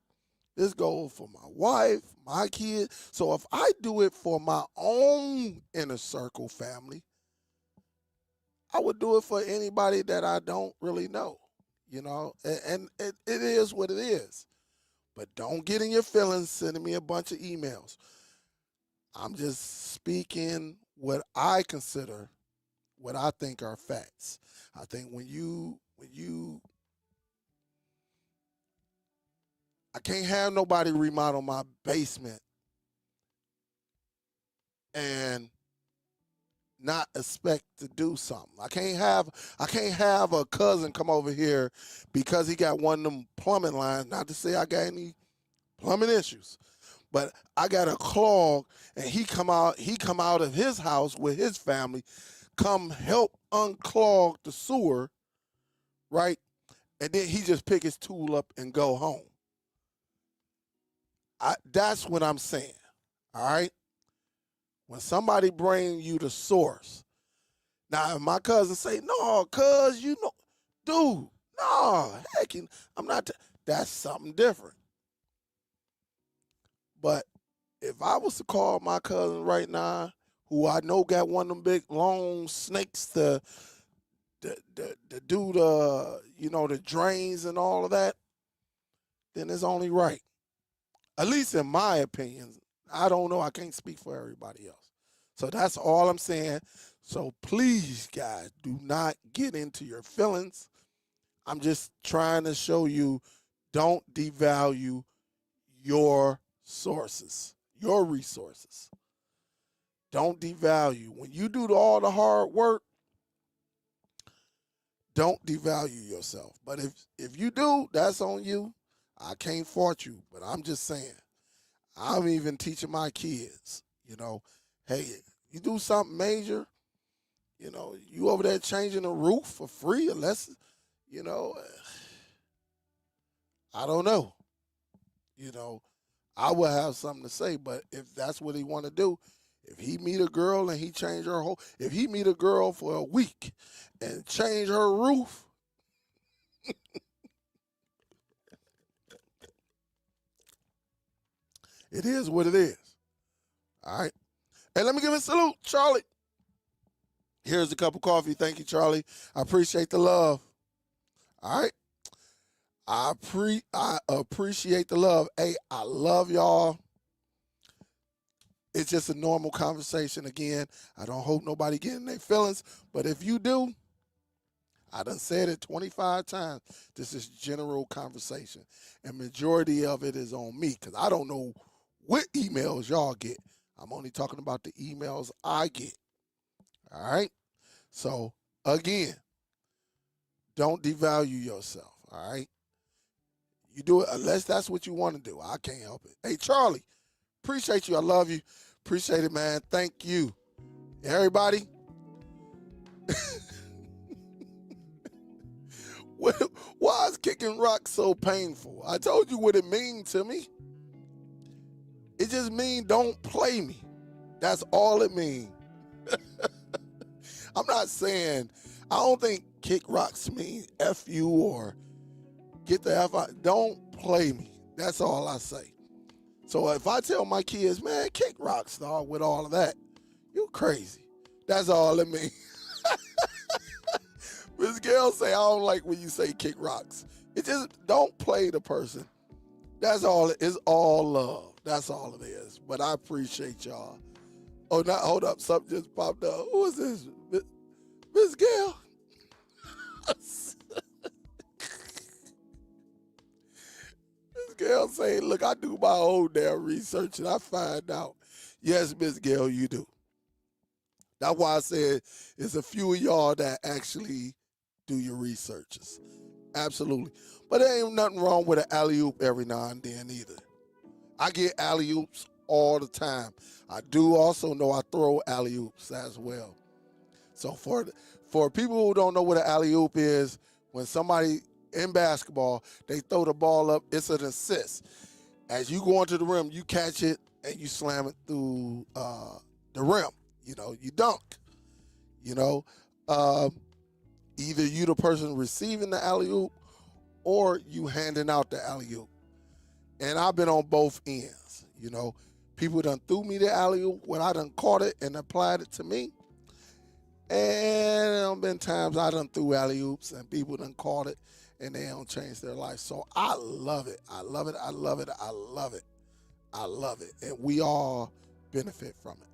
This goes for my wife, my kids. So if I do it for my own inner circle family, I would do it for anybody that I don't really know, and it is what it is. But don't get in your feelings sending me a bunch of emails. I'm just speaking what I consider, what I think are facts. I think I can't have nobody remodel my basement and not expect to do something. I can't have a cousin come over here because he got one of them plumbing lines. Not to say I got any plumbing issues, but I got a clog, and he come out of his house with his family, come help unclog the sewer, right? And then he just pick his tool up and go home. That's what I'm saying. All right. When somebody bring you the source. Now, if my cousin say, no, cuz, dude, no, heck, I'm not, that's something different. But if I was to call my cousin right now, who I know got one of them big, long snakes to do the drains and all of that, then it's only right. At least in my opinion. I don't know. I can't speak for everybody else. So that's all I'm saying. So please, guys, do not get into your feelings. I'm just trying to show you, don't devalue your sources, your resources. Don't devalue. When you do all the hard work, don't devalue yourself. But if you do, that's on you. I can't fault you, but I'm just saying. I'm even teaching my kids, hey, you do something major, you over there changing the roof for free unless, you know, I don't know. I would have something to say, but if that's what he want to do, if he meet a girl and he change her whole, if he meet a girl for a week and change her roof, it is what it is. All right. Hey, let me give a salute, Charlie. Here's a cup of coffee. Thank you, Charlie. I appreciate the love. All right. I appreciate the love. Hey, I love y'all. It's just a normal conversation again. I don't hope nobody getting their feelings, but if you do, I done said it 25 times. This is general conversation, and majority of it is on me because I don't know what emails y'all get. I'm only talking about the emails I get. All right? So, again, don't devalue yourself. All right? You do it unless that's what you want to do. I can't help it. Hey, Charlie, appreciate you. I love you. Appreciate it, man. Thank you. Everybody, why is kicking rock so painful? I told you what it means to me. It just means don't play me. That's all it means. I'm not saying, I don't think kick rocks mean F you or get the F out. Don't play me. That's all I say. So if I tell my kids, man, kick rocks, dog, with all of that, you crazy. That's all it means. Miss Gail say, I don't like when you say kick rocks. It just, don't play the person. That's all, it's all love. That's all it is. But I appreciate y'all. Oh, now, hold up, something just popped up. Who is this? Miss Gail? Miss Gail say, look, I do my own damn research and I find out. Yes, Miss Gail, you do. That's why I said it's a few of y'all that actually do your researches. Absolutely. But there ain't nothing wrong with an alley-oop every now and then either. I get alley-oops all the time. I do also know I throw alley-oops as well. So for people who don't know what an alley-oop is, when somebody in basketball, they throw the ball up, it's an assist. As you go into the rim, you catch it and you slam it through the rim. You dunk. Either you the person receiving the alley-oop or you handing out the alley-oop. And I've been on both ends. People done threw me the alley-oop when I done caught it and applied it to me. And there been times I done threw alley-oops and people done caught it and they don't change their life. So I love it. I love it. I love it. I love it. I love it. And we all benefit from it.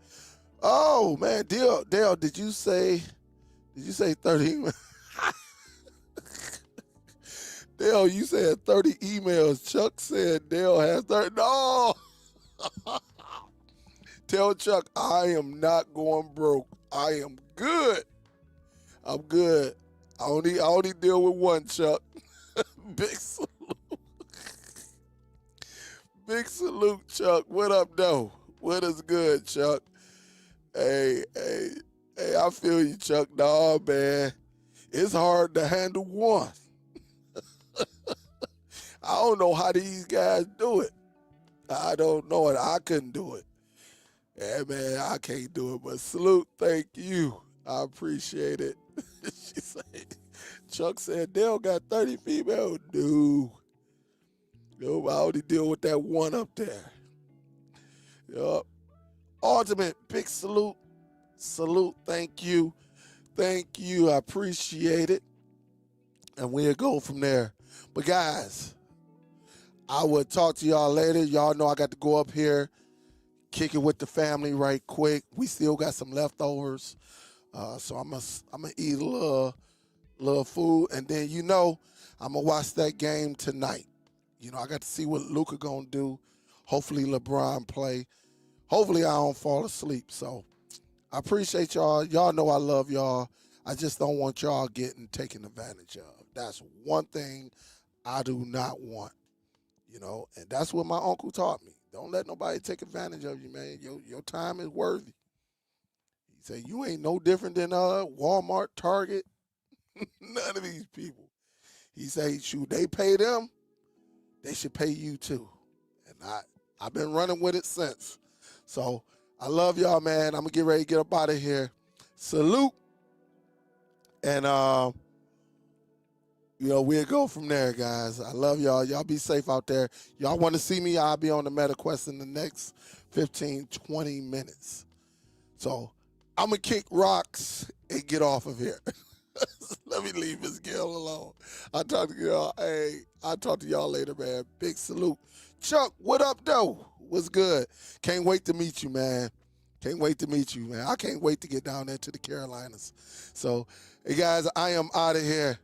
Oh man, Dale, did you say 30? Dale, you said 30 emails. Chuck said Dale has 30. No. Tell Chuck I am not going broke. I am good. I'm good. I only deal with one, Chuck. Big salute. Big salute, Chuck. What up, though? What is good, Chuck? Hey, I feel you, Chuck. Nah, man. It's hard to handle one. I don't know how these guys do it. I don't know it. I couldn't do it. Yeah, man, I can't do it. But salute, thank you. I appreciate it. She said, Chuck said, Dale got 30 females. No, I only deal with that one up there. Yup. Ultimate, big salute. Salute, thank you. Thank you. I appreciate it. And we'll go from there. But guys, I will talk to y'all later. Y'all know I got to go up here, kick it with the family right quick. We still got some leftovers. So I'm gonna eat a little little food, and then I'm gonna watch that game tonight. I got to see what Luka gonna do. Hopefully LeBron play. Hopefully I don't fall asleep. So I appreciate y'all. Y'all know I love y'all. I just don't want y'all getting taken advantage of. That's one thing I do not want. And that's what my uncle taught me. Don't let nobody take advantage of you, man. Your time is worthy. He said, you ain't no different than Walmart, Target, none of these people. He said, shoot, they pay them, they should pay you too. And I've been running with it since. So I love y'all, man. I'm going to get ready to get up out of here. Salute. And, we'll go from there, guys. I love y'all. Y'all be safe out there. Y'all want to see me, I'll be on the MetaQuest in the next 15, 20 minutes. So I'm going to kick rocks and get off of here. Let me leave Miss Gail alone. I'll talk to y'all. Hey, I'll talk to y'all later, man. Big salute. Chuck, what up, though? What's good? Can't wait to meet you, man. Can't wait to meet you, man. I can't wait to get down there to the Carolinas. So, hey, guys, I am out of here.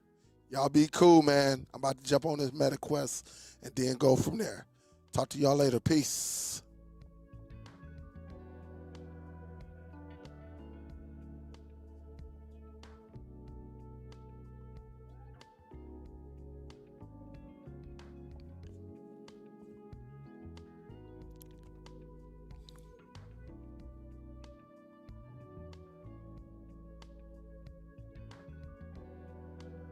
Y'all be cool, man. I'm about to jump on this MetaQuest and then go from there. Talk to y'all later. Peace.